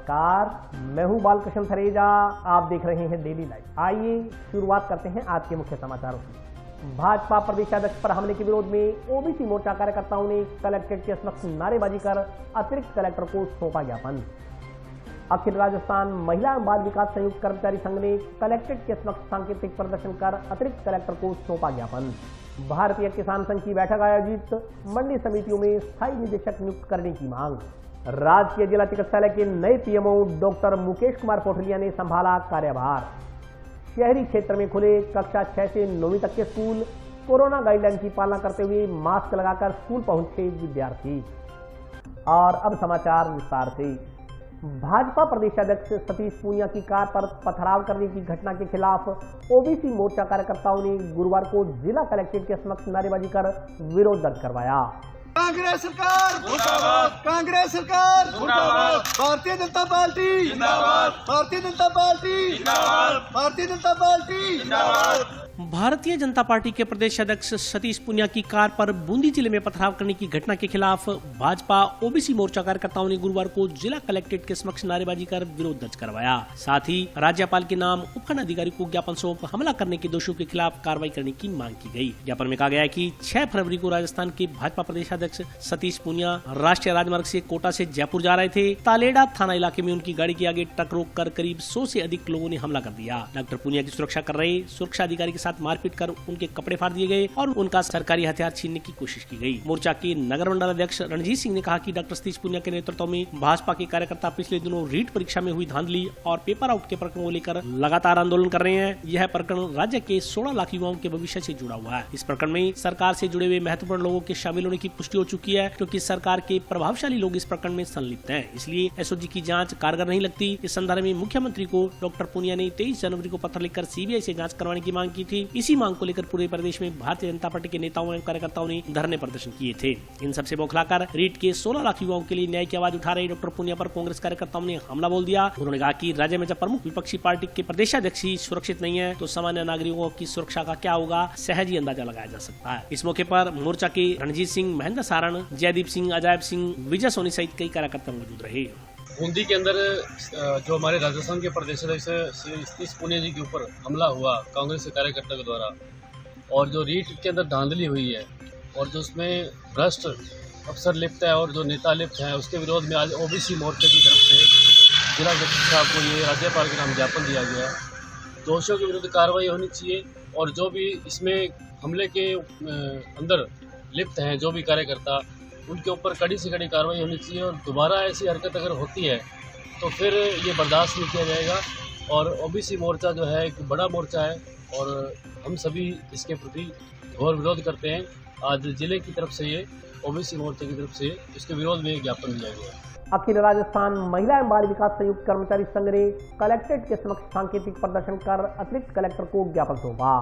नमस्कार, मैं हूं बालकृष्ण थरेजा। आप देख रहे हैं डेली लाइव। आइए शुरुआत करते हैं आज के मुख्य समाचारों की। भाजपा प्रदेशाध्यक्ष पर हमले के विरोध में ओबीसी मोर्चा कार्यकर्ताओं ने कलेक्ट्रेट के समक्ष नारेबाजी कर अतिरिक्त कलेक्टर को सौंपा ज्ञापन। अखिल राजस्थान महिला एवं बाल विकास संयुक्त कर्मचारी संघ ने कलेक्ट्रेट के समक्ष सांकेतिक प्रदर्शन कर अतिरिक्त कलेक्टर को सौंपा ज्ञापन। भारतीय किसान संघ की बैठक आयोजित, मंडी समितियों में स्थायी निदेशक नियुक्त करने की मांग। राजकीय जिला चिकित्सालय के नए पीएमओ डॉक्टर मुकेश कुमार पोठलिया ने संभाला कार्यभार। शहरी क्षेत्र में खुले कक्षा 6 से 9वीं तक के स्कूल, कोरोना गाइडलाइन की पालना करते हुए मास्क लगाकर स्कूल पहुंचे विद्यार्थी। और अब समाचार विस्तार से। भाजपा प्रदेशाध्यक्ष सतीश पूनिया की कार पर पथराव करने की घटना के खिलाफ ओबीसी मोर्चा कार्यकर्ताओं ने गुरुवार को जिला कलेक्ट्रेट के समक्ष नारेबाजी कर विरोध दर्ज करवाया। कांग्रेस सरकार मुर्दाबाद, कांग्रेस सरकार मुर्दाबाद, भारतीय जनता पार्टी जिंदाबाद, भारतीय जनता पार्टी जिंदाबाद, भारतीय जनता पार्टी जिंदाबाद। भारतीय जनता पार्टी के प्रदेश अध्यक्ष सतीश पूनिया की कार पर बूंदी जिले में पथराव करने की घटना के खिलाफ भाजपा ओबीसी मोर्चा कार्यकर्ताओं ने गुरुवार को जिला कलेक्ट्रेट के समक्ष नारेबाजी कर विरोध दर्ज करवाया। साथ ही राज्यपाल के नाम उपखंड अधिकारी को ज्ञापन सौंप हमला करने के दोषियों के खिलाफ कार्रवाई करने की मांग की गई। ज्ञापन में कहा गया है कि 6 फरवरी को राजस्थान के भाजपा प्रदेशाध्यक्ष सतीश पूनिया राष्ट्रीय राजमार्ग से कोटा से जयपुर जा रहे थे। तालेड़ा थाना इलाके में उनकी गाड़ी के आगे ट्रक रोक कर करीब 100 से अधिक लोगों ने हमला कर दिया। डॉक्टर पूनिया की सुरक्षा कर रहे सुरक्षा अधिकारी के साथ मारपीट कर उनके कपड़े फाड़ दिए गए और उनका सरकारी हथियार छीनने की कोशिश की गई। मोर्चा के नगर मंडल अध्यक्ष रणजीत सिंह ने कहा कि डॉक्टर सतीश पूनिया के नेतृत्व में भाजपा के कार्यकर्ता पिछले दिनों रीट परीक्षा में हुई धांधली और पेपर आउट के प्रकरण को लेकर लगातार आंदोलन कर रहे हैं। यह प्रकरण राज्य के 16 लाख युवाओं के भविष्य से जुड़ा हुआ है। इस प्रकरण में सरकार से जुड़े हुए महत्वपूर्ण लोगों के शामिल होने की पुष्टि हो चुकी है, क्योंकि सरकार के प्रभावशाली लोग इस प्रकरण में संलिप्त हैं। इसलिए एसओजी की जांच कारगर नहीं लगती। इस संदर्भ में मुख्यमंत्री को डॉक्टर पूनिया ने 23 जनवरी को पत्र लिखकर सीबीआई से जांच करवाने की मांग की थी। इसी मांग को लेकर पूरे प्रदेश में भारतीय जनता पार्टी के नेताओं एवं कार्यकर्ताओं ने धरने प्रदर्शन किए थे। इन सबसे बौखलाकर रीट के 16 लाख युवाओं के लिए न्याय की आवाज उठा रहे डॉक्टर पूनिया पर कांग्रेस कार्यकर्ताओं ने हमला बोल दिया। उन्होंने कहा कि राज्य में जब प्रमुख विपक्षी पार्टी के प्रदेशाध्यक्ष ही सुरक्षित नहीं है, तो सामान्य नागरिकों की सुरक्षा का क्या होगा, सहज ही अंदाजा लगाया जा सकता है। इस मौके पर मोर्चा के रणजीत सिंह, महेंद्र सारण, जयदीप सिंह, अजैब सिंह, विजय सोनी सहित कई कार्यकर्ता मौजूद रहे। बूंदी के अंदर जो हमारे राजस्थान के प्रदेशाध्यक्ष सतीश पूनिया जी के ऊपर हमला हुआ कांग्रेस के कार्यकर्ता के द्वारा, और जो रीट के अंदर धांधली हुई है और जो उसमें भ्रष्ट अफसर लिप्त है और जो नेता लिप्त हैं, उसके विरोध में आज ओबीसी मोर्चे की तरफ से जिला कलेक्टर साहब को ये राज्यपाल के नाम ज्ञापन दिया गया है। दोषियों के विरुद्ध कार्रवाई होनी चाहिए और जो भी इसमें हमले के अंदर लिप्त हैं, जो भी कार्यकर्ता, उनके ऊपर कड़ी से कड़ी कार्रवाई होनी चाहिए। और दोबारा ऐसी हरकत अगर होती है तो फिर ये बर्दाश्त नहीं किया जाएगा। और ओबीसी मोर्चा जो है एक बड़ा मोर्चा है और हम सभी इसके प्रति घोर विरोध करते हैं। आज जिले की तरफ से ये ओबीसी मोर्चे की तरफ से इसके विरोध में ज्ञापन दिया गया। अखिल राजस्थान महिला एवं बाल विकास संयुक्त कर्मचारी संघ ने कलेक्ट्रेट के समक्ष सांकेतिक प्रदर्शन कर अतिरिक्त कलेक्टर को ज्ञापन सौंपा।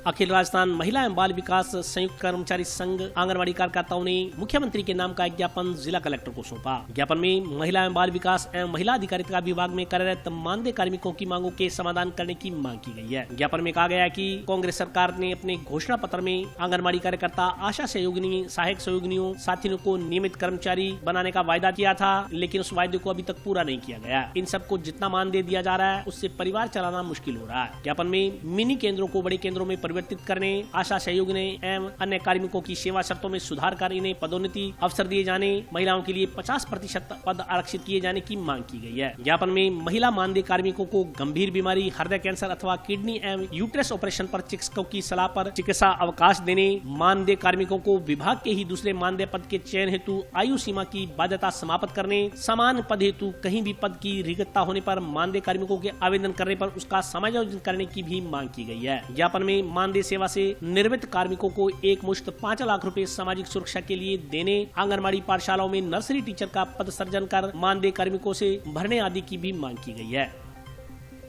अखिल राजस्थान महिला एवं बाल विकास संयुक्त कर्मचारी संघ आंगनवाड़ी कार्यकर्ताओं ने मुख्यमंत्री के नाम का एक ज्ञापन जिला कलेक्टर को सौंपा। ज्ञापन में महिला एवं बाल विकास एवं महिला अधिकारिता विभाग में कार्यरत मानदेय कार्मिकों की मांगों के समाधान करने की मांग की गई है। ज्ञापन में कहा गया है कि कांग्रेस सरकार ने अपने घोषणा पत्र में आंगनवाड़ी कार्यकर्ता, आशा सहयोगिनी, सहायक सहयोगिनियों, साथियों को नियमित कर्मचारी बनाने का वायदा किया था, लेकिन उस वायदे को अभी तक पूरा नहीं किया गया। इन सबको जितना मानदेय दिया जा रहा है उससे परिवार चलाना मुश्किल हो रहा है। ज्ञापन में मिनी केंद्रों को बड़े केंद्रों में परिवर्तित करने, आशा सहयोगिनी एवं अन्य कार्मिकों की सेवा शर्तों में सुधार कर इन्हें पदोन्नति अवसर दिए जाने, महिलाओं के लिए 50% पद आरक्षित किए जाने की मांग की गई है। ज्ञापन में महिला मानदेय कार्मिकों को गंभीर बीमारी, हृदय कैंसर अथवा किडनी एवं यूट्रस ऑपरेशन पर चिकित्सकों की सलाह पर चिकित्सा अवकाश देने, मानदेय कार्मिकों को विभाग के ही दूसरे मानदेय पद के चयन हेतु आयु सीमा की बाध्यता समाप्त करने, समान पद हेतु कहीं भी पद की रिक्तता होने पर मानदेय कार्मिकों के आवेदन करने पर उसका समायोजन करने की भी मांग की गई है। ज्ञापन में मानदेय सेवा से निर्मित कार्मिकों को एक मुश्त 5 लाख रुपए सामाजिक सुरक्षा के लिए देने, आंगनबाड़ी पाठशालाओं में नर्सरी टीचर का पद सृजन कर मानदेय कार्मिकों से भरने आदि की भी मांग की गई है।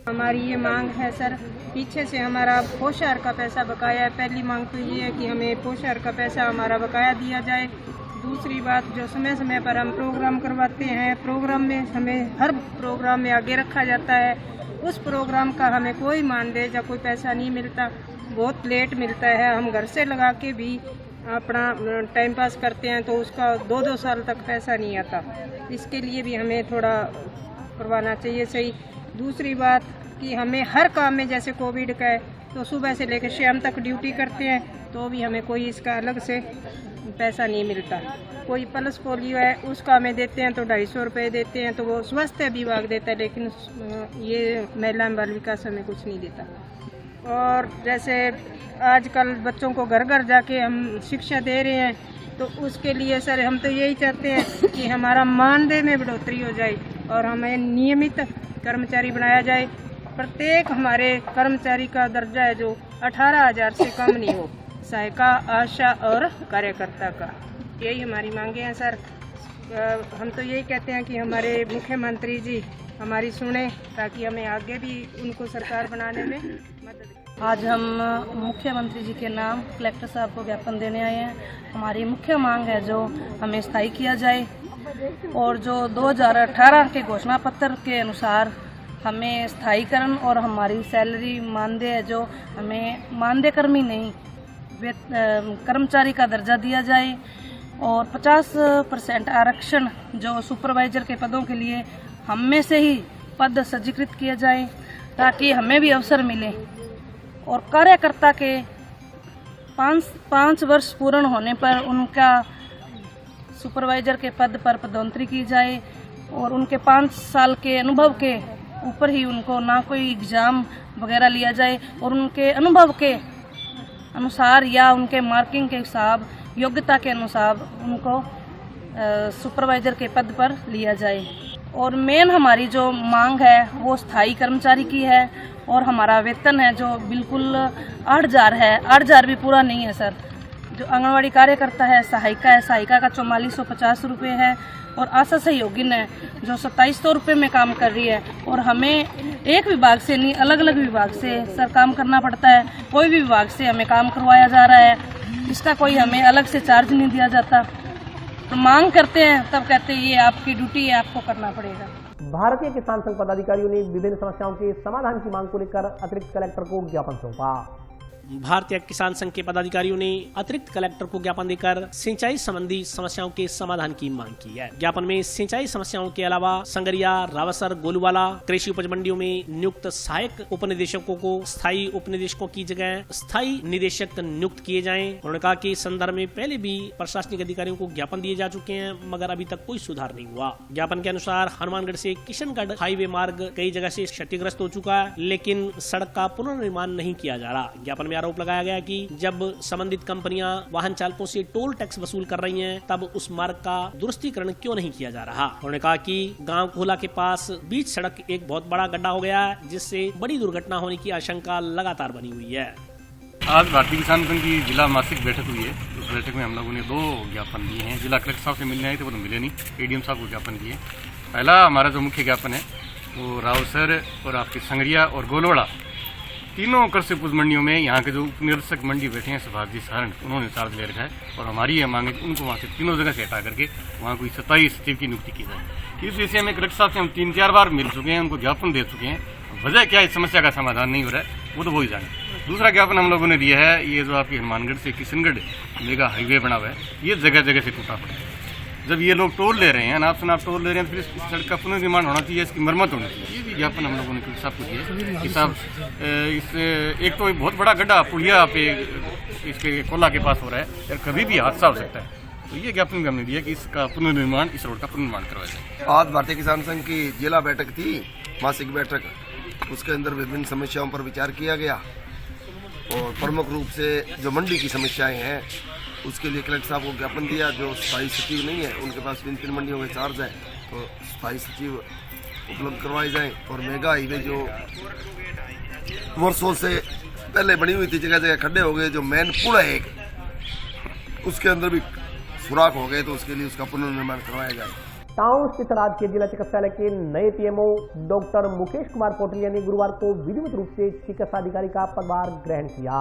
हमारी ये मांग है सर, पीछे से हमारा पोषाहार का पैसा बकाया है। पहली मांग तो ये है कि हमें पोषाहार का पैसा हमारा बकाया दिया जाए। दूसरी बात, जो समय समय पर हम प्रोग्राम करवाते हैं, प्रोग्राम में हमें हर प्रोग्राम में आगे रखा जाता है, उस प्रोग्राम का हमें कोई मानदेय या कोई पैसा नहीं मिलता, बहुत लेट मिलता है। हम घर से लगा के भी अपना टाइम पास करते हैं तो उसका 2-2 साल तक पैसा नहीं आता। इसके लिए भी हमें थोड़ा करवाना चाहिए सही। दूसरी बात कि हमें हर काम में, जैसे कोविड का है तो सुबह से लेकर शाम तक ड्यूटी करते हैं तो भी हमें कोई इसका अलग से पैसा नहीं मिलता। कोई पल्स पोलियो है उसका हमें देते हैं तो 250 रुपये देते हैं, तो वो स्वास्थ्य विभाग देता है, लेकिन ये महिला बाल विकास हमें कुछ नहीं देता। और जैसे आजकल बच्चों को घर घर जाके हम शिक्षा दे रहे हैं तो उसके लिए सर हम तो यही चाहते हैं कि हमारा मानदेय में बढ़ोतरी हो जाए और हमें नियमित कर्मचारी बनाया जाए। प्रत्येक हमारे कर्मचारी का दर्जा है जो 18,000 से कम नहीं हो, सहायिका, आशा और कार्यकर्ता का। यही हमारी मांगे हैं सर। हम तो यही कहते हैं कि हमारे मुख्यमंत्री जी हमारी सुने ताकि हमें आगे भी उनको सरकार बनाने में मदद। आज हम मुख्यमंत्री जी के नाम कलेक्टर साहब को ज्ञापन देने आए हैं। हमारी मुख्य मांग है जो हमें स्थायी किया जाए और जो 2018 के घोषणा पत्र के अनुसार हमें स्थायीकरण और हमारी सैलरी मानदेय है जो हमें मानदेय कर्मी नहीं कर्मचारी का दर्जा दिया जाए और 50% आरक्षण जो सुपरवाइजर के पदों के लिए हम में से ही पद सज्जीकृत किए जाए ताकि हमें भी अवसर मिले और कार्यकर्ता के 5 वर्ष पूर्ण होने पर उनका सुपरवाइजर के पद पर पदोन्नति की जाए और उनके 5 साल के अनुभव के ऊपर ही उनको ना कोई एग्ज़ाम वगैरह लिया जाए और उनके अनुभव के अनुसार या उनके मार्किंग के हिसाब योग्यता के अनुसार उनको सुपरवाइजर के पद पर लिया जाए। और मेन हमारी जो मांग है वो स्थायी कर्मचारी की है और हमारा वेतन है जो बिल्कुल 8,000 है, 8,000 भी पूरा नहीं है सर। जो आंगनवाड़ी कार्यकर्ता है, सहायिका का 4450 रुपये है और आशा सहयोगिन है जो 2700 रुपये में काम कर रही है। और हमें एक विभाग से नहीं, अलग अलग विभाग से सर काम करना पड़ता है। कोई भी विभाग से हमें काम करवाया जा रहा है, इसका कोई हमें अलग से चार्ज नहीं दिया जाता। तो मांग करते हैं तब कहते हैं ये आपकी ड्यूटी है, आपको करना पड़ेगा। भारतीय किसान संघ पदाधिकारियों ने विभिन्न समस्याओं के समाधान की मांग को लेकर अतिरिक्त कलेक्टर को ज्ञापन सौंपा। भारतीय किसान संघ के पदाधिकारियों ने अतिरिक्त कलेक्टर को ज्ञापन देकर सिंचाई संबंधी समस्याओं के समाधान की मांग की है। ज्ञापन में सिंचाई समस्याओं के अलावा संगरिया, रावसर, गोलूवाला कृषि उपज मंडियों में नियुक्त सहायक उपनिदेशकों को स्थायी उपनिदेशकों की जगह स्थायी निदेशक नियुक्त किए जाएं। उन्होंने कहा कि इस संदर्भ में पहले भी प्रशासनिक अधिकारियों को ज्ञापन दिए जा चुके हैं मगर अभी तक कोई सुधार नहीं हुआ। ज्ञापन के अनुसार हनुमानगढ़ से किशनगढ़ हाईवे मार्ग कई जगह से क्षतिग्रस्त हो चुका है लेकिन सड़क का पुनर्निर्माण नहीं किया जा रहा। ज्ञापन में आरोप लगाया गया कि जब संबंधित कंपनियां वाहन चालकों से टोल टैक्स वसूल कर रही हैं तब उस मार्ग का दुरुस्तीकरण क्यों नहीं किया जा रहा। उन्होंने कहा कि गांव कोहला के पास बीच सड़क एक बहुत बड़ा गड्ढा हो गया है जिससे बड़ी दुर्घटना होने की आशंका लगातार बनी हुई है। आज भारतीय किसान संघ की जिला मासिक बैठक हुई है। उस बैठक में हम लोगों ने 2 ज्ञापन दिए हैं। जिला कलेक्टर साहब से मिलने आए थे वो तो मिले नहीं, एडीएम साहब को ज्ञापन दिए। पहला हमारा जो मुख्य ज्ञापन है वो रावसर और आपके संगरिया और गोलवाड़ा तीनों कृषि उपज मंडियों में यहाँ के जो उपनिरीक्षक मंडी बैठे हैं सुभाष जी सारण, उन्होंने चार्ज ले रखा है और हमारी यह मांग है कि उनको वहाँ से तीनों जगह से हटा करके वहाँ कोई स्थायी सचिव की नियुक्ति की जाए। इस विषय में कलेक्टर साहब से हम 3-4 बार मिल चुके हैं, उनको ज्ञापन दे चुके हैं। वजह क्या इस समस्या का समाधान नहीं हो रहा है वो तो वही जाने। दूसरा ज्ञापन हम लोगों ने दिया है, ये जो आपकी हनुमानगढ़ से किशनगढ़ मेगा हाईवे बना हुआ है ये जगह जगह से टूटा पड़ा है। जब ये लोग टोल ले रहे हैं, नाप सुनाप टोल ले रहे हैं, फिर इस सड़क का पुनर्निर्माण होना चाहिए, इसकी मरम्मत होनी चाहिए। ये भी ज्ञापन हम लोगों ने कलेक्टर साहब को दिया कि साहब इस एक तो बहुत बड़ा गड्ढा पुलिया पे इसके कोला के पास हो रहा है और कभी भी हादसा हो सकता है। तो ये ज्ञापन भी हमने दिया कि इसका पुनर्निर्माण, इस रोड का पुनर्निर्माण करवाया जाए। आज भारतीय किसान संघ की जिला बैठक थी, मासिक बैठक, उसके अंदर विभिन्न समस्याओं पर विचार किया गया और प्रमुख रूप से जो मंडी की समस्याएं हैं उसके लिए कलेक्टर साहब को ज्ञापन दिया। जो स्थायी सचिव नहीं है उनके पास 3 मंडियों में चार्ज है तो स्थायी सचिव उपलब्ध करवाए जाएं। और मेगा हाईवे जो वर्षों से पहले बनी हुई थी, जगह जगह खड्डे हो गए, जो मेन पुल है एक उसके अंदर भी सुराख हो गए तो उसके लिए उसका पुनर्निर्माण करवाया जाए। टाउन स्थित राजकीय जिला चिकित्सालय के नए पीएमओ डॉक्टर मुकेश कुमार कोटलिया ने गुरुवार को विधिवत रूप से चिकित्सा अधिकारी का पदभार ग्रहण किया।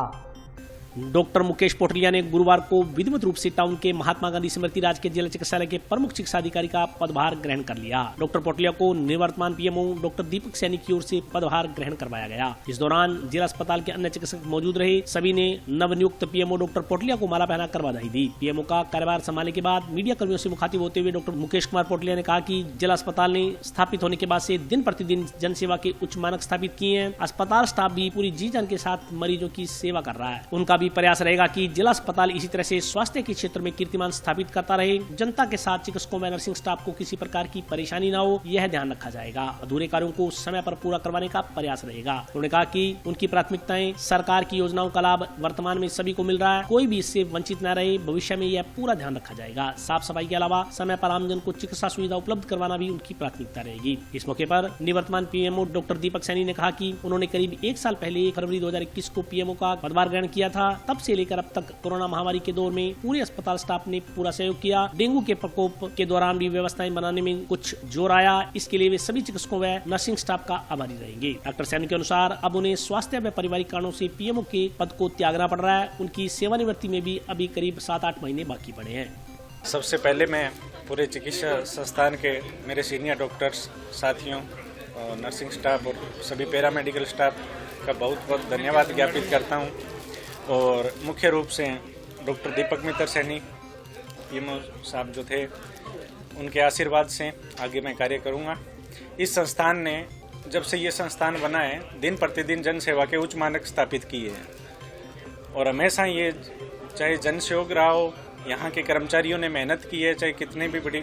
डॉक्टर मुकेश पोटलिया ने गुरुवार को विधिवत रूप से टाउन के महात्मा गांधी स्मृति राजकीय जिला चिकित्सालय के प्रमुख चिकित्सा अधिकारी का पदभार ग्रहण कर लिया। डॉक्टर पोटलिया को निवर्तमान पीएमओ डॉक्टर दीपक सैनी की ओर से पदभार ग्रहण करवाया गया। इस दौरान जिला अस्पताल के अन्य चिकित्सक मौजूद रहे। सभी ने नवनियुक्त पीएमओ डॉक्टर पोटलिया को माला पहनाकर बधाई दी। पीएमओ का कार्यभार संभालने के बाद मीडिया कर्मियों से मुखातिब होते हुए डॉक्टर मुकेश कुमार पोटलिया ने कहा कि जिला अस्पताल ने स्थापित होने के बाद से दिन प्रतिदिन जन सेवा के उच्च मानक स्थापित किए हैं। अस्पताल स्टाफ भी पूरी जी जान के साथ मरीजों की सेवा कर रहा है। उनका भी प्रयास रहेगा कि जिला अस्पताल इसी तरह से स्वास्थ्य के क्षेत्र में कीर्तिमान स्थापित करता रहे। जनता के साथ चिकित्सकों व नर्सिंग स्टाफ को किसी प्रकार की परेशानी न हो, यह ध्यान रखा जाएगा। अधूरे कार्यों को समय पर पूरा करवाने का प्रयास रहेगा। उन्होंने कहा कि उनकी प्राथमिकताएं सरकार की योजनाओं का लाभ वर्तमान में सभी को मिल रहा है, कोई भी इससे वंचित न रहे। भविष्य में यह पूरा ध्यान रखा जाएगा। साफ सफाई के अलावा समय पर आमजन को चिकित्सा सुविधा उपलब्ध करवाना भी उनकी प्राथमिकता रहेगी। इस मौके पर निवर्तमान पीएमओ डॉक्टर दीपक सैनी ने कहा कि उन्होंने करीब 1 साल पहले 1 फरवरी 2021 को पीएमओ का पदभार ग्रहण किया था। तब से लेकर अब तक कोरोना महामारी के दौर में पूरे अस्पताल स्टाफ ने पूरा सहयोग किया। डेंगू के प्रकोप के दौरान भी व्यवस्थाएं बनाने में कुछ जोर आया। इसके लिए वे सभी चिकित्सकों व नर्सिंग स्टाफ का आभारी रहेंगे। डॉक्टर सैनी के अनुसार अब उन्हें स्वास्थ्य व पारिवारिक कारणों से पीएमओ के पद को त्यागना पड़ रहा है। उनकी सेवानिवृत्ति में भी अभी करीब 7-8 महीने बाकी पड़े हैं। सबसे पहले मैं पूरे चिकित्सा संस्थान के मेरे सीनियर डॉक्टर्स साथियों और नर्सिंग स्टाफ और सभी पैरामेडिकल स्टाफ का बहुत बहुत धन्यवाद ज्ञापित करता हूं। और मुख्य रूप से डॉक्टर दीपक मित्र सैनी पीएमओ साहब जो थे, उनके आशीर्वाद से आगे मैं कार्य करूंगा। इस संस्थान ने जब से ये संस्थान बना है, दिन प्रतिदिन जन सेवा के उच्च मानक स्थापित किए हैं और हमेशा ये चाहे जन सहयोग रहा हो, यहाँ के कर्मचारियों ने मेहनत की है, चाहे कितने भी बड़ी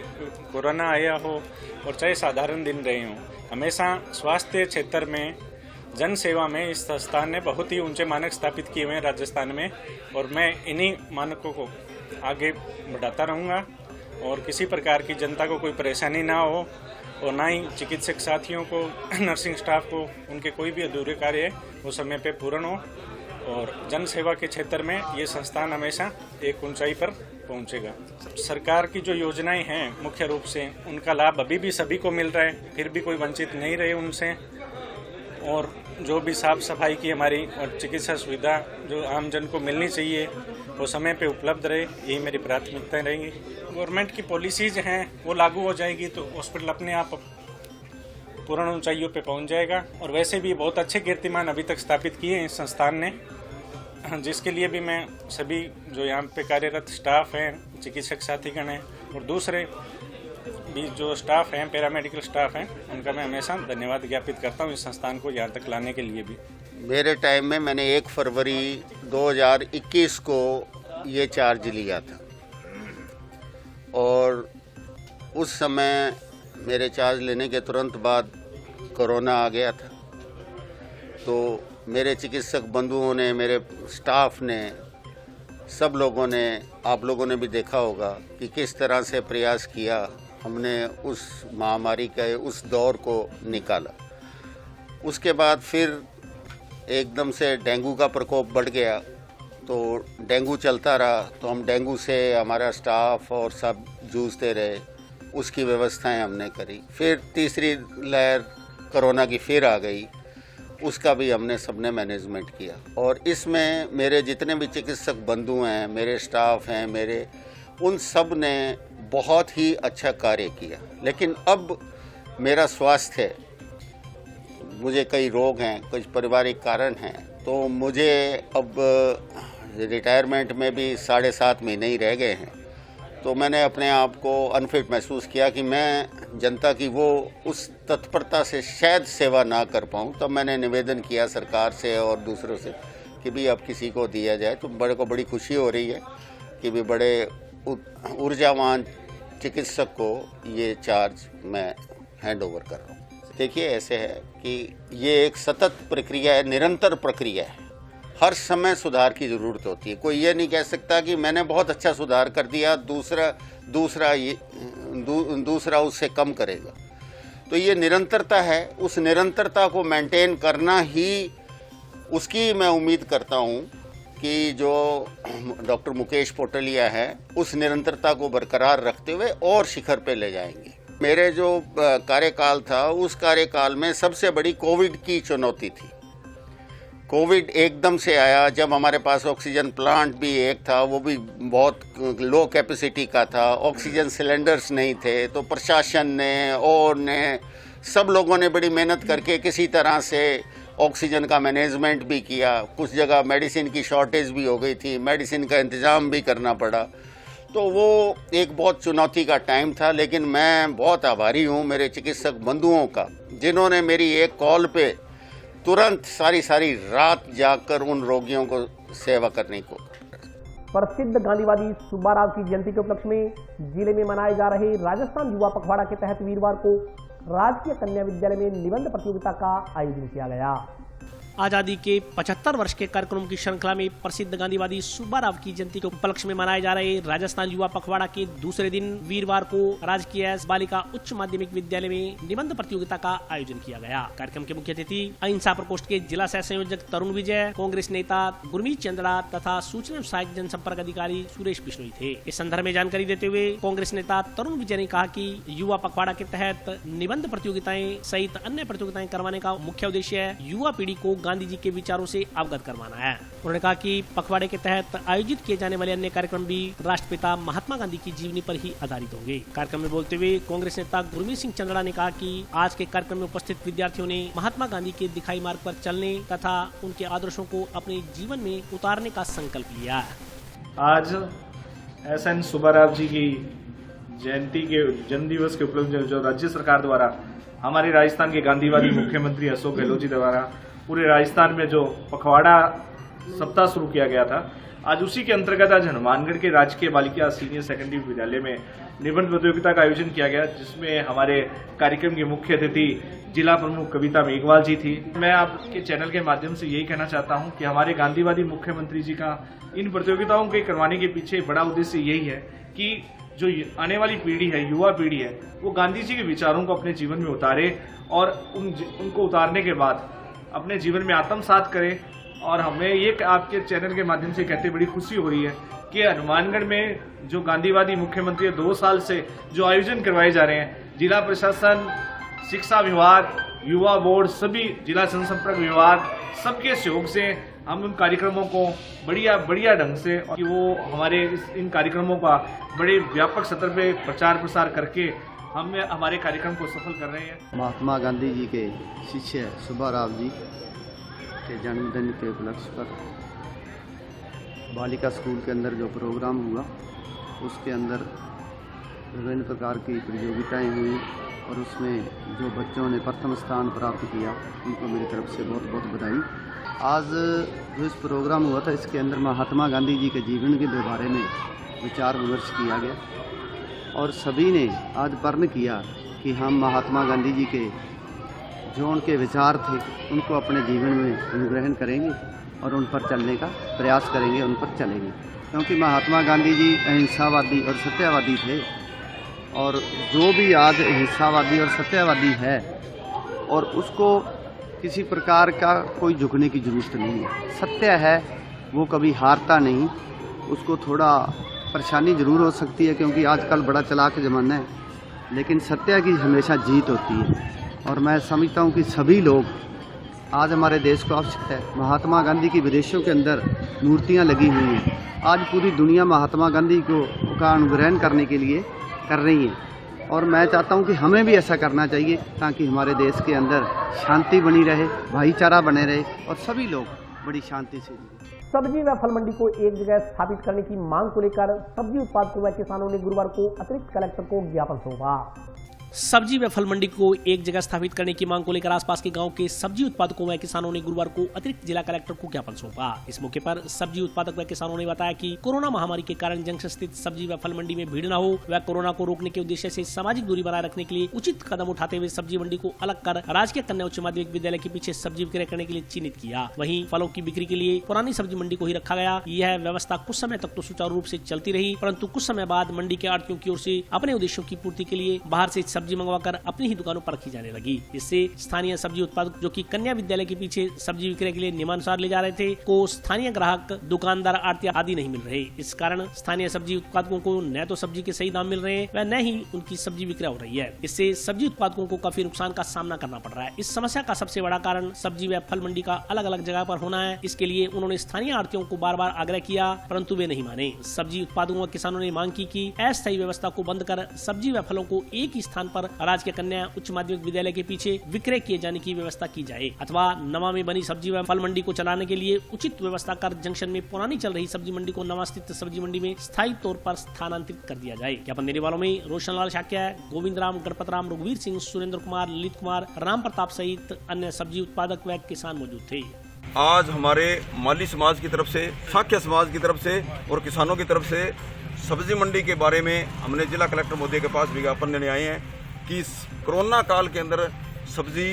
कोरोना आया हो और चाहे साधारण दिन रहे हों, हमेशा स्वास्थ्य क्षेत्र में जन सेवा में इस संस्थान ने बहुत ही ऊंचे मानक स्थापित किए हुए हैं राजस्थान में। और मैं इन्हीं मानकों को आगे बढ़ाता रहूँगा और किसी प्रकार की जनता को कोई परेशानी ना हो और ना ही चिकित्सक साथियों को, नर्सिंग स्टाफ को उनके कोई भी अधूरे कार्य वो समय पे पूर्ण हो। और जन सेवा के क्षेत्र में ये संस्थान हमेशा एक ऊंचाई पर पहुंचेगा। सरकार की जो योजनाएं हैं मुख्य रूप से उनका लाभ अभी भी सभी को मिल रहा है, फिर भी कोई वंचित नहीं रहे उनसे। और जो भी साफ सफाई की हमारी और चिकित्सा सुविधा जो आम जन को मिलनी चाहिए वो समय पे उपलब्ध रहे, यही मेरी प्राथमिकताएं रहेंगी। गवर्नमेंट की पॉलिसीज हैं वो लागू हो जाएगी तो हॉस्पिटल अपने आप पूर्ण ऊंचाइयों पे पहुंच जाएगा। और वैसे भी बहुत अच्छे कीर्तिमान अभी तक स्थापित किए हैं इस संस्थान ने, जिसके लिए भी मैं सभी जो यहाँ पे कार्यरत स्टाफ हैं, चिकित्सक साथीगण हैं और दूसरे भी जो स्टाफ हैं, पैरामेडिकल स्टाफ हैं, उनका मैं हमेशा धन्यवाद ज्ञापित करता हूँ इस संस्थान को यहाँ तक लाने के लिए भी। मेरे टाइम में मैंने 1 फरवरी 2021 को ये चार्ज लिया था और उस समय मेरे चार्ज लेने के तुरंत बाद कोरोना आ गया था। तो मेरे चिकित्सक बंधुओं ने, मेरे स्टाफ ने, सब लोगों ने, आप लोगों ने भी देखा होगा कि किस तरह से प्रयास किया हमने उस महामारी के उस दौर को निकाला। उसके बाद फिर एकदम से डेंगू का प्रकोप बढ़ गया तो डेंगू चलता रहा, तो हम डेंगू से हमारा स्टाफ और सब जूझते रहे, उसकी व्यवस्थाएं हमने करी। फिर तीसरी लहर कोरोना की फिर आ गई, उसका भी हमने सबने मैनेजमेंट किया। और इसमें मेरे जितने भी चिकित्सक बंधु हैं, मेरे स्टाफ हैं, मेरे उन सब ने बहुत ही अच्छा कार्य किया। लेकिन अब मेरा स्वास्थ्य, मुझे कई रोग हैं, कुछ पारिवारिक कारण हैं, तो मुझे अब रिटायरमेंट में भी 7.5 महीने ही रह गए हैं। तो मैंने अपने आप को अनफिट महसूस किया कि मैं जनता की वो उस तत्परता से शायद सेवा ना कर पाऊँ। तब मैंने निवेदन किया सरकार से और दूसरों से कि भी अब किसी को दिया जाए। तो बड़े को बड़ी खुशी हो रही है कि भी बड़े ऊर्जावान चिकित्सक को ये चार्ज मैं हैंड ओवर कर रहा हूँ। देखिए, ऐसे है कि ये एक सतत प्रक्रिया है, निरंतर प्रक्रिया है। हर समय सुधार की ज़रूरत होती है। कोई ये नहीं कह सकता कि मैंने बहुत अच्छा सुधार कर दिया, दूसरा उससे कम करेगा। तो ये निरंतरता है, उस निरंतरता को मेंटेन करना ही, उसकी मैं उम्मीद करता हूँ कि जो डॉक्टर मुकेश पोटलिया है उस निरंतरता को बरकरार रखते हुए और शिखर पे ले जाएंगे। मेरे जो कार्यकाल था उस कार्यकाल में सबसे बड़ी कोविड की चुनौती थी। कोविड एकदम से आया, जब हमारे पास ऑक्सीजन प्लांट भी एक था, वो भी बहुत लो कैपेसिटी का था, ऑक्सीजन सिलेंडर्स नहीं थे, तो प्रशासन ने और ने सब लोगों ने बड़ी मेहनत करके किसी तरह से ऑक्सीजन का मैनेजमेंट भी किया। कुछ जगह मेडिसिन की शॉर्टेज भी हो गई थी, मेडिसिन का इंतज़ाम भी करना पड़ा। तो वो एक बहुत चुनौती का टाइम था, लेकिन मैं बहुत आभारी हूँ मेरे चिकित्सक बंधुओं का, जिन्होंने मेरी एक कॉल पे तुरंत सारी रात जाकर उन रोगियों को सेवा करने को। प्रसिद्ध गांधीवादी सुब्बाराव की जयंती के उपलक्ष्य में जिले में मनाए जा रहे राजस्थान युवा पखवाड़ा के तहत वीरवार को राजकीय कन्या विद्यालय में निबंध प्रतियोगिता का आयोजन किया गया। आजादी के 75 वर्ष के कार्यक्रम की श्रृंखला में प्रसिद्ध गांधीवादी सुब्बाराव की जयंती के उपलक्ष्य में मनाए जा रहे राजस्थान युवा पखवाड़ा के दूसरे दिन वीरवार को राजकीय बालिका उच्च माध्यमिक विद्यालय में निबंध प्रतियोगिता का आयोजन किया गया। कार्यक्रम के मुख्य अतिथि अहिंसा प्रकोष्ठ के जिला सह संयोजक तरुण विजय, कांग्रेस नेता गुरमीत चंद्रा तथा सूचना एवं सहायक जनसंपर्क अधिकारी सुरेश बिश्नोई थे। इस संदर्भ में जानकारी देते हुए कांग्रेस नेता तरुण विजय ने कहा कि युवा पखवाड़ा के तहत निबंध प्रतियोगिताएं सहित अन्य प्रतियोगिताएं करवाने का मुख्य उद्देश्य युवा पीढ़ी को गांधी जी के विचारों से अवगत करवाना है। उन्होंने कहा कि पखवाड़े के तहत आयोजित किए जाने वाले अन्य कार्यक्रम भी राष्ट्रपिता महात्मा गांधी की जीवनी पर ही आधारित होंगे। कार्यक्रम में बोलते हुए कांग्रेस नेता गुरमीत सिंह चंद्रा ने कहा कि आज के कार्यक्रम में उपस्थित विद्यार्थियों ने महात्मा गांधी के दिखाई मार्ग पर चलने तथा उनके आदर्शों को अपने जीवन में उतारने का संकल्प लिया है। आज एस.एन. सुब्बाराव जी की जयंती के जन्म दिवस के उपलक्ष्य में जो राज्य सरकार द्वारा हमारे राजस्थान के गांधीवादी मुख्यमंत्री अशोक गहलोत जी द्वारा पूरे राजस्थान में जो पखवाड़ा सप्ताह शुरू किया गया था, आज उसी के अंतर्गत आज हनुमानगढ़ के राजकीय बालिका सीनियर सेकेंडरी विद्यालय में निबंध प्रतियोगिता का आयोजन किया गया, जिसमें हमारे कार्यक्रम के मुख्य अतिथि जिला प्रमुख कविता मेघवाल जी थी। मैं आपके चैनल के माध्यम से यही कहना चाहता हूं कि हमारे गांधीवादी मुख्यमंत्री जी का इन प्रतियोगिताओं के करवाने के पीछे बड़ा उद्देश्य यही है कि जो आने वाली पीढ़ी है, युवा पीढ़ी है, वो गांधी जी के विचारों को अपने जीवन में उतारे और उनको उतारने के बाद अपने जीवन में आत्मसात करे। और हमें ये आपके चैनल के माध्यम से कहते बड़ी खुशी हो रही है कि हनुमानगढ़ में जो गांधीवादी मुख्यमंत्री 2 साल से जो आयोजन करवाए जा रहे हैं, जिला प्रशासन, शिक्षा विभाग, युवा बोर्ड, सभी जिला जनसंपर्क विभाग, सबके सहयोग से हम उन कार्यक्रमों को बढ़िया ढंग से कि वो हमारे इन कार्यक्रमों का बड़े व्यापक स्तर पे प्रचार प्रसार करके हम हमारे कार्यक्रम को सफल कर रहे हैं। महात्मा गांधी जी के शिष्य सुब्बाराव जी के जन्मदिन के उपलक्ष्य पर बालिका स्कूल के अंदर जो प्रोग्राम हुआ, उसके अंदर विभिन्न प्रकार की प्रतियोगिताएं हुई और उसमें जो बच्चों ने प्रथम स्थान प्राप्त किया, उनको मेरी तरफ से बहुत बहुत बधाई। आज जो इस प्रोग्राम हुआ था, इसके अंदर महात्मा गांधी जी के जीवन के बारे में विचार विमर्श किया गया और सभी ने आज वर्ण किया कि हम महात्मा गांधी जी के जो उनके विचार थे उनको अपने जीवन में अनुग्रहण करेंगे और उन पर चलने का प्रयास करेंगे, उन पर चलेंगे, क्योंकि महात्मा गांधी जी अहिंसावादी और सत्यवादी थे। और जो भी आज अहिंसावादी और सत्यवादी है और उसको किसी प्रकार का कोई झुकने की जरूरत नहीं है। सत्य है वो कभी हारता नहीं, उसको थोड़ा परेशानी जरूर हो सकती है क्योंकि आजकल बड़ा चालाक ज़माना है, लेकिन सत्य की हमेशा जीत होती है। और मैं समझता हूँ कि सभी लोग आज हमारे देश को आवश्यकता है। महात्मा गांधी की विदेशों के अंदर मूर्तियाँ लगी हुई हैं, आज पूरी दुनिया महात्मा गांधी का अनुग्रहण करने के लिए कर रही है और मैं चाहता हूं कि हमें भी ऐसा करना चाहिए ताकि हमारे देश के अंदर शांति बनी रहे, भाईचारा बने रहे और सभी लोग बड़ी शांति से जिए। सब्जी व फल मंडी को एक जगह स्थापित करने की मांग को लेकर सब्जी उत्पादकों व किसानों ने गुरुवार को अतिरिक्त कलेक्टर को ज्ञापन सौंपा। सब्जी व फल मंडी को एक जगह स्थापित करने की मांग को लेकर आसपास के गांव के सब्जी उत्पादकों व किसानों ने गुरुवार को अतिरिक्त जिला कलेक्टर को ज्ञापन सौंपा। इस मौके पर सब्जी उत्पादक व किसानों ने बताया कि कोरोना महामारी के कारण जंक्शन स्थित सब्जी व फल मंडी में भीड़ न हो व कोरोना को रोकने के उद्देश्य से सामाजिक दूरी बनाए रखने के लिए उचित कदम उठाते हुए सब्जी मंडी को अलग कर राजकीय कन्या उच्च माध्यमिक विद्यालय के पीछे सब्जी विक्रय करने के लिए चिन्हित किया। वहीं फलों की बिक्री के लिए पुरानी सब्जी मंडी को ही रखा गया। यह व्यवस्था कुछ समय तक तो सुचारू रूप से चलती रही, परंतु कुछ समय बाद मंडी के आड़तियों की ओर से अपने उद्देश्यों की पूर्ति के लिए बाहर से सब्जी मंगवाकर अपनी ही दुकानों पर रखी जाने लगी। इससे स्थानीय सब्जी उत्पादक जो कि कन्या विद्यालय के पीछे सब्जी विक्रय के लिए नियमानुसार ले जा रहे थे, को स्थानीय ग्राहक, दुकानदार, आड़ती आदि नहीं मिल रहे। इस कारण स्थानीय सब्जी उत्पादकों को न तो सब्जी के सही दाम मिल रहे हैं व न ही उनकी सब्जी विक्रय हो रही है। इससे सब्जी उत्पादकों को काफी नुकसान का सामना करना पड़ रहा है। इस समस्या का सबसे बड़ा कारण सब्जी व फल मंडी का अलग अलग जगह पर होना है। इसके लिए उन्होंने स्थानीय आड़तियों को बार बार आग्रह किया, परंतु वे नहीं माने। सब्जी उत्पादकों व किसानों ने मांग की कि अस्थायी व्यवस्था को बंद कर सब्जी व फलों को एक ही स्थान पर राजकीय कन्या उच्च माध्यमिक विद्यालय के पीछे विक्रय किए जाने की व्यवस्था की जाए, अथवा नवा में बनी सब्जी व फल मंडी को चलाने के लिए उचित व्यवस्था कर जंक्शन में पुरानी चल रही सब्जी मंडी को नवा स्थित सब्जी मंडी में स्थायी तौर पर स्थानांतरित कर दिया जाए। ज्ञापन देने वालों में रोशन लाल शाक्या, गोविंद राम, गणपत राम, रघुवीर सिंह, सुरेंद्र कुमार, ललित कुमार, राम प्रताप सहित अन्य सब्जी उत्पादक व किसान मौजूद थे। आज हमारे माली समाज की तरफ से, शाक्य समाज की तरफ से और किसानों की तरफ से सब्जी मंडी के बारे में हमने जिला कलेक्टर महोदय के पास विज्ञापन देने आए हैं कि कोरोना काल के अंदर सब्जी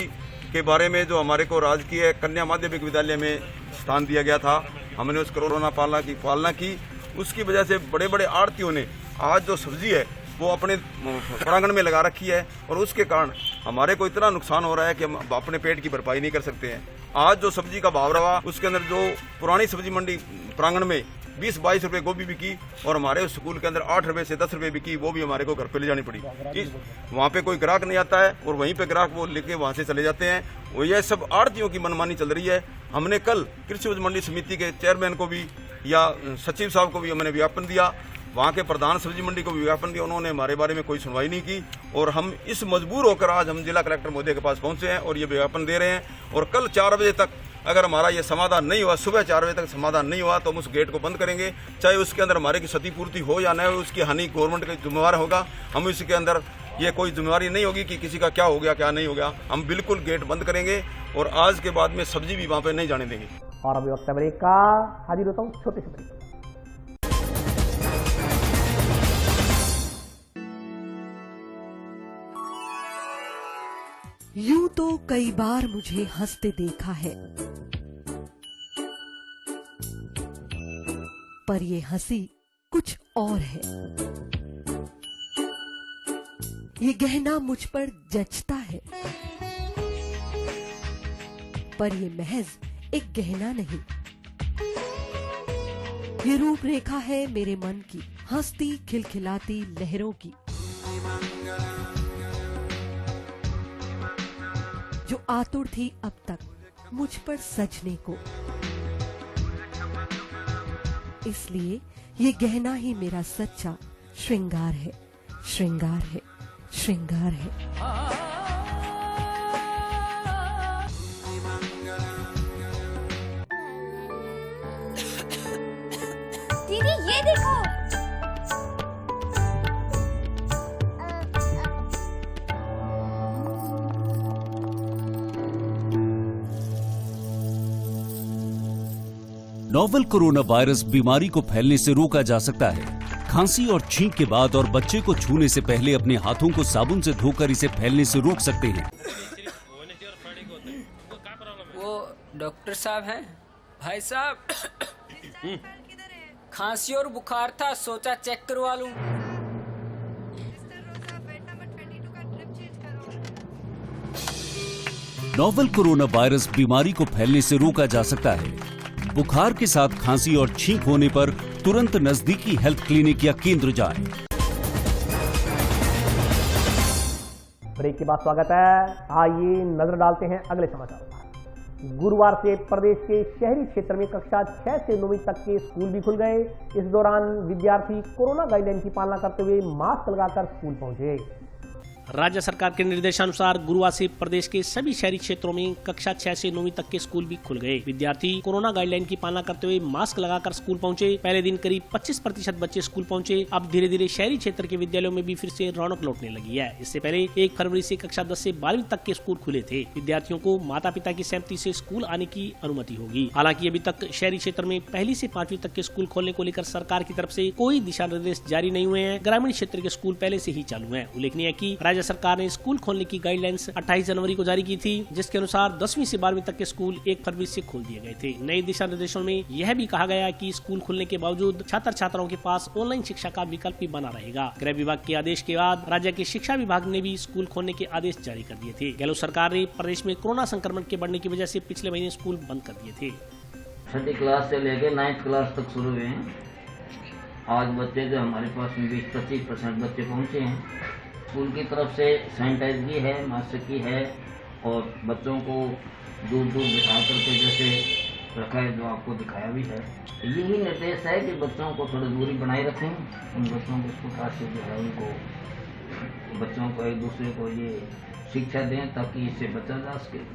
के बारे में जो हमारे को राजकीय कन्या माध्यमिक विद्यालय में स्थान दिया गया था, हमने उस कोरोना पालना की। उसकी वजह से बड़े बड़े आड़तियों ने आज जो सब्जी है वो अपने प्रांगण में लगा रखी है और उसके कारण हमारे को इतना नुकसान हो रहा है कि हम अपने पेट की भरपाई नहीं कर सकते हैं। आज जो सब्जी का भाव रहा उसके अंदर जो पुरानी सब्जी मंडी प्रांगण में 20-22 रुपए गोभी बिकी और हमारे स्कूल के अंदर 8 रुपए से 10 रुपए बिकी, वो भी हमारे को घर पे ले जानी पड़ी। वहाँ पे कोई ग्राहक नहीं आता है और वहीं पे ग्राहक वो लेके वहाँ से चले जाते हैं। वो ये सब आड़तियों की मनमानी चल रही है। हमने कल कृषि उपज मंडी समिति के चेयरमैन को भी या सचिव साहब को भी हमने विज्ञापन दिया, वहाँ के प्रधान सब्जी मंडी को भी विज्ञापन दिया, उन्होंने हमारे बारे में कोई सुनवाई नहीं की और हम इस मजबूर होकर आज हम जिला कलेक्टर महोदय के पास पहुंचे हैं और ये विज्ञापन दे रहे हैं। और कल 4 बजे तक अगर हमारा ये समाधान नहीं हुआ, सुबह 4 बजे तक समाधान नहीं हुआ तो हम उस गेट को बंद करेंगे, चाहे उसके अंदर हमारे की क्षतिपूर्ति हो या न हो, उसकी हानि गवर्नमेंट का जिम्मेवार होगा। हम इसके अंदर ये कोई जिम्मेवारी नहीं होगी कि किसी का क्या हो गया क्या नहीं हो गया। हम बिल्कुल गेट बंद करेंगे और आज के बाद में सब्जी भी वहाँ पे नहीं जाने देंगे। और अभी वक्त ब्रेक का, हाजिर होता हूँ छोटे से ब्रेक। यूं तो कई बार मुझे हंसते देखा है, पर ये हंसी कुछ और है। ये गहना मुझ पर जचता है, पर ये महज एक गहना नहीं, ये रूपरेखा है मेरे मन की, हंसती खिलखिलाती लहरों की, जो आतुर थी अब तक मुझ पर सजने को। इसलिए ये गहना ही मेरा सच्चा श्रृंगार है, श्रृंगार है, श्रृंगार है। दीदी ये देखो, नोवेल कोरोना वायरस बीमारी को फैलने से रोका जा सकता है। खांसी और छींक के बाद और बच्चे को छूने से पहले अपने हाथों को साबुन से धोकर इसे फैलने से रोक सकते हैं। वो डॉक्टर साहब हैं? भाई साहब खांसी और बुखार था, सोचा चेक करवा लूं। नोवेल कोरोना वायरस बीमारी को फैलने से रोका जा सकता है। बुखार के साथ खांसी और छींक होने पर तुरंत नजदीकी हेल्थ क्लिनिक या केंद्र जाएं। ब्रेक के बाद स्वागत है। आइए नजर डालते हैं अगले समाचारों पर। गुरुवार से प्रदेश के शहरी क्षेत्र में कक्षा 6 से 9वीं तक के स्कूल भी खुल गए। इस दौरान विद्यार्थी कोरोना गाइडलाइन की पालना करते हुए मास्क लगाकर स्कूल पहुंचे। राज्य सरकार के निर्देशानुसार गुरुवार से प्रदेश के सभी शहरी क्षेत्रों में कक्षा 6 से 9वीं तक के स्कूल भी खुल गए। विद्यार्थी कोरोना गाइडलाइन की पालना करते हुए मास्क लगाकर स्कूल पहुंचे। पहले दिन करीब 25% बच्चे स्कूल पहुंचे। अब धीरे धीरे शहरी क्षेत्र के विद्यालयों में भी फिर से रौनक लौटने लगी है। इससे पहले 1 फरवरी से कक्षा 10 से 12वीं तक के स्कूल खुले थे। विद्यार्थियों को माता पिता की सहमति से स्कूल आने की अनुमति होगी। हालांकि अभी तक शहरी क्षेत्र में 1 से 5वीं तक के स्कूल खोलने को लेकर सरकार की तरफ से कोई दिशा निर्देश जारी नहीं हुए हैं। ग्रामीण क्षेत्र के स्कूल पहले से ही चालू हैं। उल्लेखनीय है कि राज्य राज्य सरकार ने स्कूल खोलने की गाइडलाइंस 28 जनवरी को जारी की थी, जिसके अनुसार 10वीं से 12वीं तक के स्कूल 1 फरवरी से खोल दिए गए थे। नए दिशा निर्देशों में यह भी कहा गया कि स्कूल खुलने के बावजूद छात्र छात्राओं के पास ऑनलाइन शिक्षा का विकल्प भी बना रहेगा। गृह विभाग के आदेश के बाद राज्य के शिक्षा विभाग ने भी स्कूल खोलने के आदेश जारी कर दिए थे। गहलोत सरकार ने प्रदेश में कोरोना संक्रमण के बढ़ने की वजह से पिछले महीने स्कूल बंद कर दिए थे। छठी क्लास से लेकर 9th क्लास तक शुरू हुए हैं। आज बच्चे जो हमारे पास में 20-25% बच्चे पहुंचे हैं। स्कूल की तरफ से सैनिटाइजरी है, मास्क की है और बच्चों को दूर दूर बिठा करके जैसे रखा है जो आपको दिखाया भी है। यही निर्देश है कि बच्चों को थोड़ी दूरी बनाए रखें। उन बच्चों को इस प्रकार से जो है उनको बच्चों को एक दूसरे को ये शिक्षा दें ताकि इससे बचा जा सके।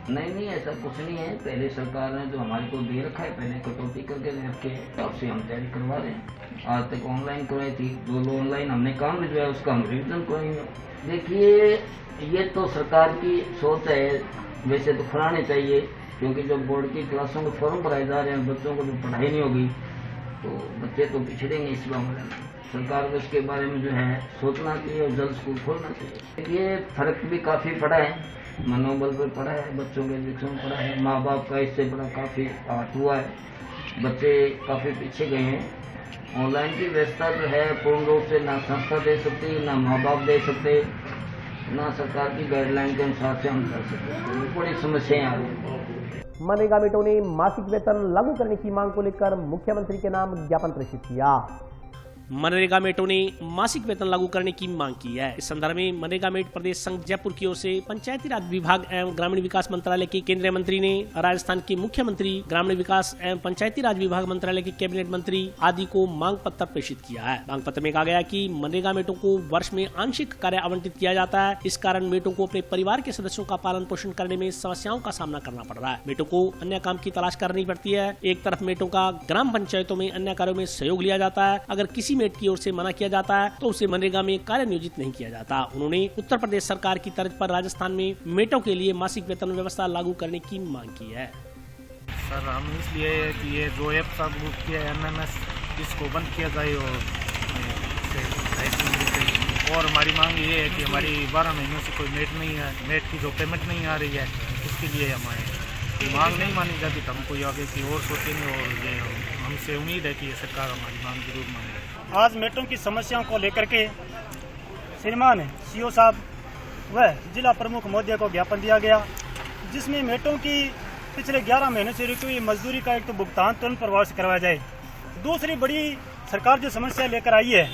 नहीं ऐसा कुछ नहीं है। पहले सरकार ने जो हमारे को दे रखा है पहले कटौती करके दे रखे है, तब से हम तैयारी करवा रहे हैं। आज तक ऑनलाइन करवाई थी, जो ऑनलाइन हमने काम भिजवाया उसका हम रिविजन कराएंगे। देखिए ये तो सरकार की सोच है, वैसे तो खुलाने चाहिए क्योंकि जब बोर्ड की क्लासों में फॉर्म भराए जा रहे हैं, बच्चों को जो पढ़ाई नहीं होगी तो बच्चे तो पिछड़ेंगे इस मामले में। सरकार को इसके बारे में जो है सोचना चाहिए और जल्द स्कूल खोलना चाहिए। ये फर्क भी काफ़ी पड़ा है, मनोबल पर पड़ा है, बच्चों के विकास में पड़ा है, माँ बाप का इससे बड़ा काफ़ी हाथ हुआ है। बच्चे काफ़ी पीछे गए हैं। ऑनलाइन की व्यवस्था जो है पूर्ण रूप से ना संस्था दे सकती, ना माँ बाप दे सकते, ना सरकार की गाइडलाइन के अनुसार से हम कर सकते। बड़ी समस्याएं आ रही हैं। मनरेगा मेटों ने मासिक वेतन लागू करने की मांग को लेकर मुख्यमंत्री के नाम ज्ञापन प्रेषित किया। मनरेगा मेटों ने मासिक वेतन लागू करने की मांग की है। इस संदर्भ में मनरेगा मेट प्रदेश संघ जयपुर की ओर से पंचायती राज विभाग एवं ग्रामीण विकास मंत्रालय के केंद्रीय मंत्री ने राजस्थान के मुख्यमंत्री, ग्रामीण विकास एवं पंचायती राज विभाग मंत्रालय के कैबिनेट मंत्री आदि को मांग पत्र प्रेषित किया है। मांग पत्र में कहा गया कि मनरेगा मेटों को वर्ष में आंशिक कार्य आवंटित किया जाता है। इस कारण मेटों को अपने परिवार के सदस्यों का पालन पोषण करने में समस्याओं का सामना करना पड़ रहा है। मेटों को अन्य काम की तलाश करनी पड़ती है। एक तरफ मेटों का ग्राम पंचायतों में अन्य कार्यों में सहयोग लिया जाता है। अगर किसी मेट की ओर से मना किया जाता है तो उसे मनरेगा में कार्य नियोजित नहीं किया जाता। उन्होंने उत्तर प्रदेश सरकार की तर्ज पर राजस्थान में मेटों के लिए मासिक वेतन व्यवस्था लागू करने की मांग की है। सर हम इसलिए कि ये जो ऐप लागू किया है MMS, इसको बंद किया जाए और हमारी मांग ये है कि हमारी 12 महीनों से कोई मेट नहीं है, मेट की जो पेमेंट नहीं आ रही है, उसके लिए हमारी मांग नहीं मानी जाती तो हम कोई आगे की और सोचेंगे और ये हमसे उम्मीद है कि ये सरकार हमारी मांग जरूर मानेगी। आज मेटों की समस्याओं को लेकर के श्रीमान CO साहब व जिला प्रमुख महोदय को ज्ञापन दिया गया, जिसमें मेटों की पिछले 11 महीने से रुकी हुई मजदूरी का एक तो भुगतान तुरंत प्रभाव से करवाया जाए। दूसरी बड़ी सरकार जो समस्या लेकर आई है,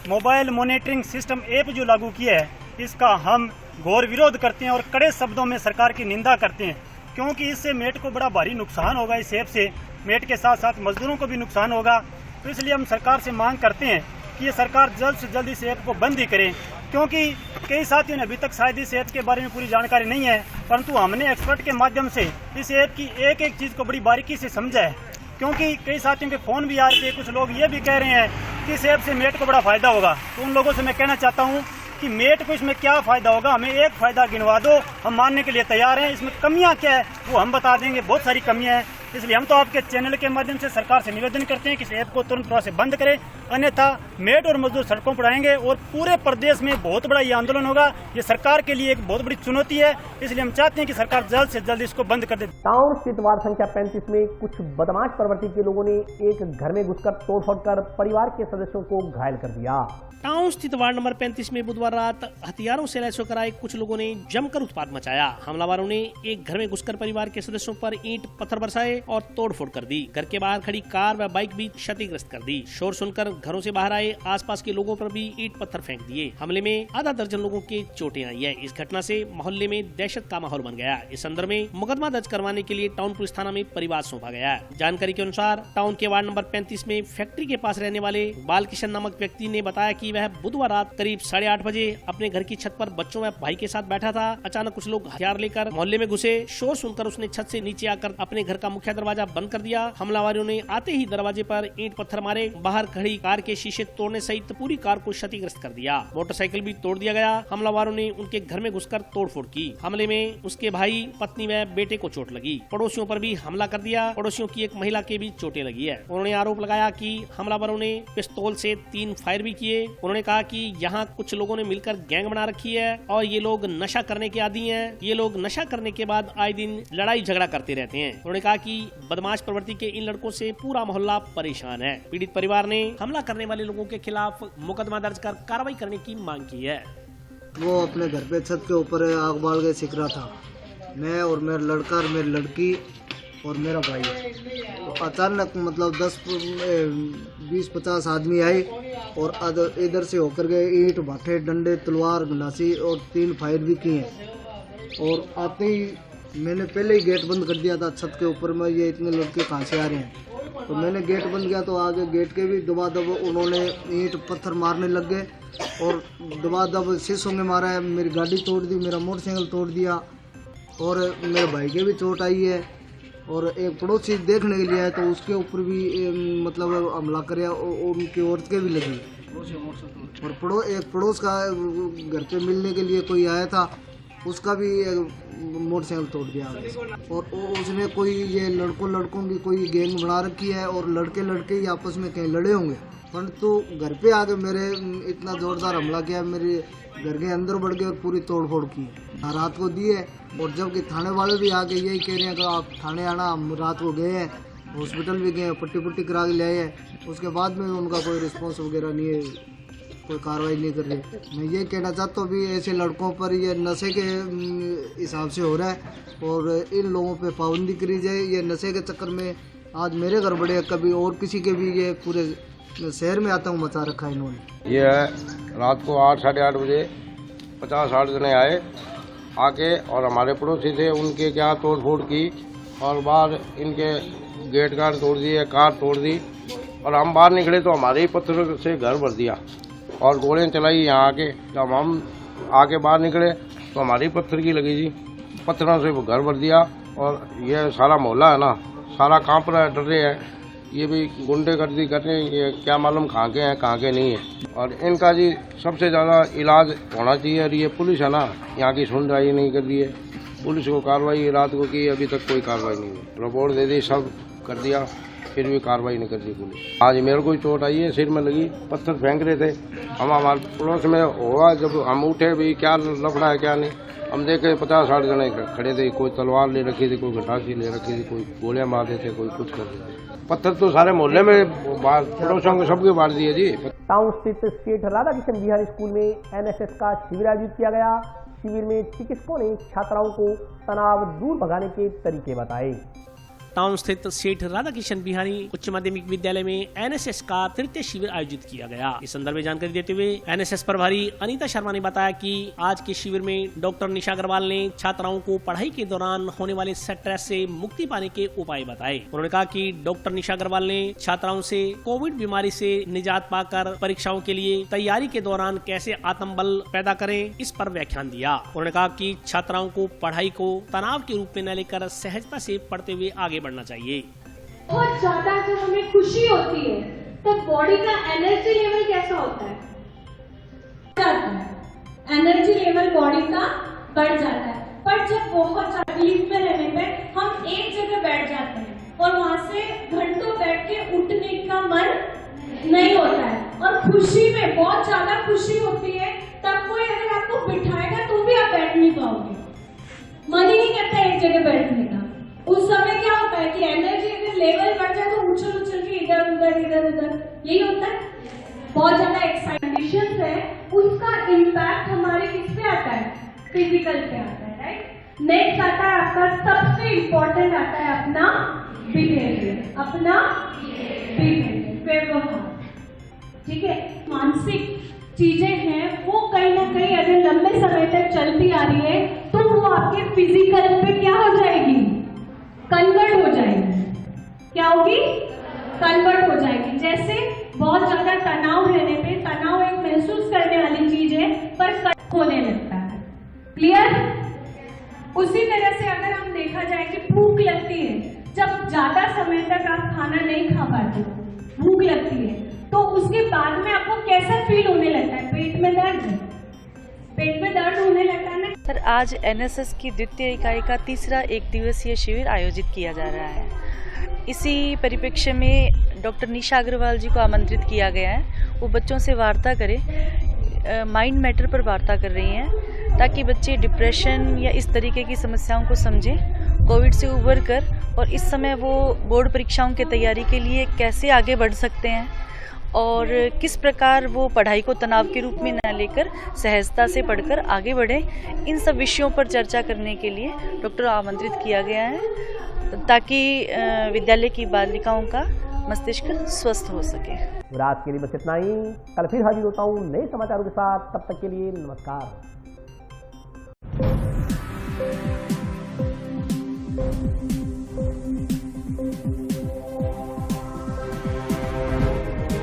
मोबाइल मॉनिटरिंग सिस्टम ऐप जो लागू किया है, इसका हम घोर विरोध करते हैं और कड़े शब्दों में सरकार की निंदा करते हैं, क्योंकि इससे मेट को बड़ा भारी नुकसान होगा। इस ऐप से मेट के साथ साथ मजदूरों को भी नुकसान होगा। तो इसलिए हम सरकार से मांग करते हैं कि ये सरकार जल्द से जल्द इस ऐप को बंद ही करे, क्योंकि कई साथियों ने अभी तक शायद इस ऐप के बारे में पूरी जानकारी नहीं है, परंतु हमने एक्सपर्ट के माध्यम से इस ऐप की एक एक चीज़ को बड़ी बारीकी से समझा है। क्योंकि कई साथियों के फ़ोन भी आ रहे थे, कुछ लोग ये भी कह रहे हैं कि इस ऐप से मेट को बड़ा फ़ायदा होगा। तो उन लोगों से मैं कहना चाहता हूँ कि मेट को इसमें क्या फ़ायदा होगा, हमें एक फ़ायदा गिनवा दो, हम मानने के लिए तैयार हैं। इसमें कमियाँ क्या है वो हम बता देंगे, बहुत सारी कमियाँ हैं। इसलिए हम तो आपके चैनल के माध्यम से सरकार से निवेदन करते हैं कि इस ऐप को तुरंत प्रभाव से बंद करें, अन्यथा मेट और मजदूर सड़कों पर आएंगे और पूरे प्रदेश में बहुत बड़ा ये आंदोलन होगा। ये सरकार के लिए एक बहुत बड़ी चुनौती है, इसलिए हम चाहते हैं कि सरकार जल्द से जल्द इसको बंद कर दे। टाउन स्थित वार्ड संख्या 35 में कुछ बदमाश प्रवृत्ति के लोगों ने एक घर में घुसकर तोड़फोड़ कर परिवार के सदस्यों को घायल कर दिया। टाउन स्थित वार्ड नंबर 35 में बुधवार रात हथियारों से लैस होकर आए कुछ लोगों ने जमकर उत्पात मचाया। हमलावरों ने एक घर में घुसकर परिवार के सदस्यों पर ईंट पत्थर बरसाए और तोड़फोड़ कर दी। घर के बाहर खड़ी कार व बाइक भी क्षतिग्रस्त कर दी। शोर सुनकर घरों से बाहर आए आसपास के लोगों पर भी ईंट पत्थर फेंक दिए। हमले में आधा दर्जन लोगों के चोटें आई है। इस घटना से मोहल्ले में दहशत का माहौल बन गया। इस संदर्भ में मुकदमा दर्ज करवाने के लिए टाउन पुलिस थाना में परिवार सौंपा गया है। जानकारी के अनुसार टाउन के वार्ड नंबर 35 में फैक्ट्री के पास रहने वाले बालकिशन नामक व्यक्ति ने बताया कि वह बुधवार रात करीब 8:30 बजे अपने घर की छत पर बच्चों व भाई के साथ बैठा था। अचानक कुछ लोग हथियार लेकर मोहल्ले में घुसे। शोर सुनकर उसने छत से नीचे आकर अपने घर का मुख्य मुख्य दरवाजा बंद कर दिया। हमलावरों ने आते ही दरवाजे पर ईंट पत्थर मारे, बाहर खड़ी कार के शीशे तोड़ने सहित पूरी कार को क्षतिग्रस्त कर दिया। मोटरसाइकिल भी तोड़ दिया गया। हमलावरों ने उनके घर में घुसकर तोड़फोड़ की। हमले में उसके भाई, पत्नी व बेटे को चोट लगी। पड़ोसियों पर भी हमला कर दिया। पड़ोसियों की एक महिला के भी चोटें लगी है। उन्होंने आरोप लगाया कि हमलावरों ने पिस्तौल से 3 फायर भी किए। उन्होंने कहा कि यहाँ कुछ लोगों ने मिलकर गैंग बना रखी है और ये लोग नशा करने के आदी हैं। ये लोग नशा करने के बाद आए दिन लड़ाई झगड़ा करते रहते हैं। उन्होंने कहा कि बदमाश प्रवृत्ति के इन लड़कों से पूरा मोहल्ला परेशान है। पीड़ित परिवार ने हमला करने वाले लोगों के खिलाफ मुकदमा दर्ज कर कार्रवाई करने की मांग की है। वो अपने घर पे छत के ऊपर आग बाल के सीख रहा था। मैं और मेरा लड़का और मेरी लड़की और मेरा भाई, तो अचानक मतलब 20-50 आदमी आए और इधर से होकर के ईंट, भाटे, डंडे, तलवार, गंडासी और 3 फायर भी किए। और आते ही मैंने पहले ही गेट बंद कर दिया था छत के ऊपर में, ये इतने लड़के कहाँ से आ रहे हैं। तो मैंने गेट बंद किया तो आगे गेट के भी दबादब उन्होंने ईंट पत्थर मारने लग गए और दबादब शीशों में मारा है। मेरी गाड़ी तोड़ दी, मेरा मोटरसाइकिल तोड़ दिया और मेरे भाई के भी चोट आई है। और एक पड़ोसी देखने के लिए आया तो उसके ऊपर भी मतलब हमला करे और उनकी औरत के भी लगी। और एक पड़ोस का घर पे मिलने के लिए कोई आया था, उसका भी मोटरसाइकिल तोड़ दिया। और उसने कोई ये लड़कों की कोई गैंग बना रखी है और लड़के ही आपस में कहीं लड़े होंगे, परंतु घर पे आके मेरे इतना जोरदार हमला किया, मेरे घर के अंदर बढ़ गए और पूरी तोड़फोड़ की। रात को दिए और जबकि थाने वाले भी आके यही कह रहे हैं कि आप थाने आना। हम रात को गए हैं, हॉस्पिटल भी गए, पट्टी करा के ले आए हैं, उसके बाद में उनका कोई रिस्पॉन्स वगैरह नहीं है, कोई कार्रवाई नहीं कर रही। मैं ये कहना चाहता हूँ भी ऐसे लड़कों पर ये नशे के हिसाब से हो रहा है और इन लोगों पे पाबंदी करी जाए। ये नशे के चक्कर में आज मेरे घर बढ़े, कभी और किसी के भी, ये पूरे शहर में आतंक मचा रखा है इन्होंने। ये है रात को 8-8:30 बजे 50-60 जने आए आके और हमारे पड़ोसी थे, उनके क्या तोड़फोड़ की और बाहर इनके गेट गार्ड तोड़ दिए, कार तोड़ दी और हम बाहर निकले तो हमारे ही पत्थरों से घर भर दिया और गोलियां चलाई यहाँ आके। जब हम आके बाहर निकले तो हमारी पत्थर की लगी जी, पत्थरों से वो घर भर दिया। और ये सारा मोहल्ला है ना, सारा कांप रहा है, डर रहे हैं। ये भी गुंडेगर्दी कर रहे हैं, ये क्या मालूम कहाँ के हैं कहाँ के नहीं है। और इनका जी सबसे ज़्यादा इलाज होना चाहिए। और ये पुलिस है ना, यहाँ की सुनवाई नहीं कर रही है। पुलिस को कार्रवाई रात को की, अभी तक कोई कार्रवाई नहीं हुई। रिपोर्ट दे दी, सब कर दिया, फिर भी कार्रवाई नहीं कर रही पुलिस। आज मेरे को चोट आई है, सिर में लगी, पत्थर फेंक रहे थे। हम हमारे पड़ोस में हुआ, जब हम उठे भी क्या लफड़ा है क्या नहीं, हम देखे 50-60 जने खड़े थे। कोई तलवार ले रखी थी, कोई गंडासी ले रखी थी, कोई गोलियां मार रहे थे, कोई कुछ कर रहे थे। पत्थर तो सारे मोहल्ले में पड़ोसियों को सबके बांट दिए जी। टाउन स्थित सेठ राधा किशन बिहारी स्कूल में एनएसएस का शिविर आयोजित किया गया। शिविर में चिकित्सकों ने छात्राओं को तनाव दूर भगाने के तरीके बताए। टाउन स्थित सेठ राधा किशन बिहारी उच्च माध्यमिक विद्यालय में एनएसएस का तृतीय शिविर आयोजित किया गया। इस संदर्भ में जानकारी देते हुए एनएसएस प्रभारी अनीता शर्मा ने बताया कि आज के शिविर में डॉक्टर निशा अग्रवाल ने छात्राओं को पढ़ाई के दौरान होने वाले स्ट्रेस से मुक्ति पाने के उपाय बताए। उन्होंने कहा कि डॉक्टर निशा अग्रवाल ने छात्राओं से कोविड बीमारी से निजात पाकर परीक्षाओं के लिए तैयारी के दौरान कैसे आत्मबल पैदा करें, इस पर व्याख्यान दिया। उन्होंने कहा कि छात्राओं को पढ़ाई को तनाव के रूप में न लेकर सहजता से पढ़ते हुए आगे बढ़ना चाहिए। बहुत ज्यादा जब हमें खुशी होती है तब बॉडी का एनर्जी लेवल कैसा होता है? एनर्जी लेवल बॉडी का बढ़ जाता है। पर जब बहुत तकलीफ में रहने पे हम एक जगह बैठ जाते हैं और वहां से घंटों बैठ के उठने का मन नहीं होता है। और खुशी में बहुत ज्यादा खुशी होती है, तब कोई अगर आपको बिठाएगा तो भी आप बैठ नहीं पाओगे, मन ही नहीं करता एक जगह बैठने का। उस समय क्या होता है कि एनर्जी अगर लेवल बढ़ जाए तो उछल के इधर उधर यही होता है। बहुत ज्यादा एक्साइटेशन है, उसका इम्पैक्ट हमारे किस पे आता है? फिजिकल पे आता है, राइट। नेक्स्ट आता है आपका सबसे इम्पोर्टेंट आता है अपना बिहेवियर, अपना व्यवहार, ठीक है। मानसिक चीजें हैं वो कहीं ना कहीं अगर लंबे समय तक चलती आ रही है तो वो आपके फिजिकल पे क्या हो जाएगी? कन्वर्ट हो जाएगी। क्या होगी? कन्वर्ट हो जाएगी। जैसे बहुत ज्यादा तनाव रहने पे, तनाव एक महसूस करने वाली चीज है पर होने लगता है, क्लियर। उसी तरह से अगर हम देखा जाए कि भूख लगती है जब ज्यादा समय तक आप खाना नहीं खा पाते हो, भूख लगती है, तो उसके बाद में आपको कैसा फील होने लगता है? पेट में दर्द होने लगता है ना। सर, आज एनएसएस की द्वितीय इकाई का तीसरा एक दिवसीय शिविर आयोजित किया जा रहा है। इसी परिप्रेक्ष्य में डॉक्टर निशा अग्रवाल जी को आमंत्रित किया गया है। वो बच्चों से वार्ता करें, माइंड मैटर पर वार्ता कर रही हैं, ताकि बच्चे डिप्रेशन या इस तरीके की समस्याओं को समझें, कोविड से उबर कर, और इस समय वो बोर्ड परीक्षाओं की तैयारी के लिए कैसे आगे बढ़ सकते हैं और किस प्रकार वो पढ़ाई को तनाव के रूप में न लेकर सहजता से पढ़कर आगे बढ़ें। इन सब विषयों पर चर्चा करने के लिए डॉक्टर आमंत्रित किया गया है, ताकि विद्यालय की बालिकाओं का मस्तिष्क स्वस्थ हो सके। आज के लिए बस इतना ही। कल फिर हाजिर होता हूँ नए समाचारों के साथ। तब तक के लिए नमस्कार।